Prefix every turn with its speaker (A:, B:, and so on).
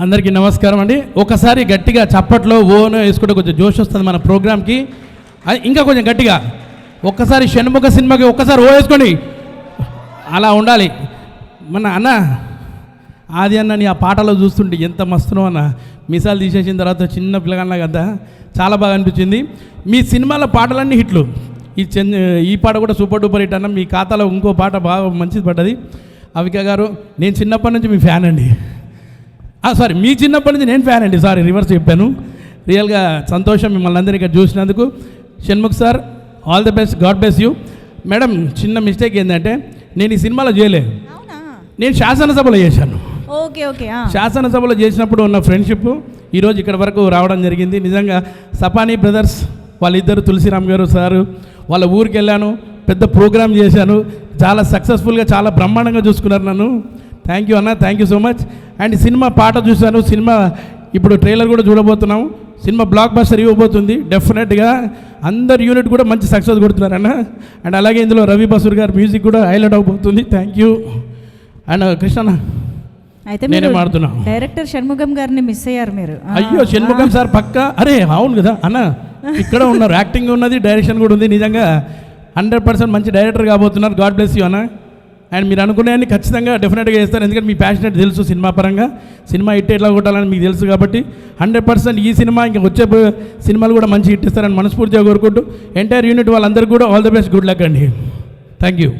A: అందరికీ నమస్కారం అండి. ఒకసారి గట్టిగా చప్పట్లో ఓను వేసుకుంటే కొంచెం జోష్ వస్తుంది మన ప్రోగ్రామ్కి. ఇంకా కొంచెం గట్టిగా ఒక్కసారి షణ్ముఖ సినిమాకి ఒక్కసారి ఓ వేసుకోండి, అలా ఉండాలి. మన అన్న ఆది అన్న నీ ఆ పాటలో చూస్తుంటే ఎంత మస్తునో అన్న, మిసాలు తీసేసిన తర్వాత చిన్న పిల్లగాళ్ళ కదా చాలా బాగా అనిపించింది. మీ సినిమాల పాటలన్నీ హిట్లు. ఈ పాట కూడా సూపర్ డూపర్ హిట్ అన్న. మీ ఖాతాలో ఇంకో పాట బాగా మంచిది పడ్డది. అవిక గారు, నేను చిన్నప్పటి నుంచి మీ ఫ్యాన్ అండి. సారీ, మీ చిన్నప్పటి నుంచి నేను ఫ్యాన్ అండి. సారీ, రివర్స్ చెప్పాను. రియల్గా సంతోషం మిమ్మల్ని అందరినీ ఇక్కడ చూసినందుకు. Shanmukh sir, all the best, God bless you. Madam, చిన్న మిస్టేక్ ఏంటంటే నేను ఈ సినిమాలో చేయలేదు, నేను శాసనసభలో చేశాను.
B: Okay okay.
A: శాసనసభలో చేసినప్పుడు ఉన్న ఫ్రెండ్షిప్ ఈరోజు ఇక్కడ వరకు రావడం జరిగింది. నిజంగా సపానీ బ్రదర్స్ వాళ్ళిద్దరు, తులసిరామ్ గారు సారు, వాళ్ళ ఊరికి వెళ్ళాను, పెద్ద ప్రోగ్రామ్ చేశాను, చాలా సక్సెస్ఫుల్గా చాలా బ్రహ్మాండంగా చూసుకున్నారు నన్ను. థ్యాంక్ యూ అన్న, thank you so much. And cinema పాట చూశాను, సినిమా ఇప్పుడు ట్రైలర్ కూడా చూడబోతున్నాము. సినిమా బ్లాక్ బస్టర్ ఇవ్వబోతుంది డెఫినెట్గా. అందరు యూనిట్ కూడా మంచి సక్సెస్ కొడుతున్నారు అన్న. అండ్ అలాగే ఇందులో రవి బసూర్ గారు మ్యూజిక్ కూడా హైలైట్ అవబోతుంది. Thank you. అండ్ కృష్ణ,
B: అయితే
A: నేనే మాడుతున్నా.
B: డైరెక్టర్ షణ్ముఖం గారిని మిస్ అయ్యారు మీరు.
A: అయ్యో, షణ్ముఖం సార్ పక్కా. అరే అవును కదా అన్న, ఇక్కడ ఉన్నారు, యాక్టింగ్ ఉన్నది, డైరెక్షన్ కూడా ఉంది. నిజంగా 100% మంచి డైరెక్టర్ కాబోతున్నారు. గాడ్ బ్లెస్ యూ అన్న. అండ్ మీరు అనుకునేవన్నీ ఖచ్చితంగా డెఫినెట్గా చేస్తారు, ఎందుకంటే మీ ప్యాషనెట్ తెలుసు సినిమా పరంగా. సినిమా హిట్ ఎట్లా కొట్టాలని మీకు తెలుసు కాబట్టి 100% ఈ సినిమా ఇంకా వచ్చే సినిమాలు కూడా మంచి హిట్ ఇస్తారని మనస్ఫూర్తిగా కోరుకుంటూ ఎంటైర్ యూనిట్ వాళ్ళందరికీ కూడా all the best, good luck అండి. Thank you.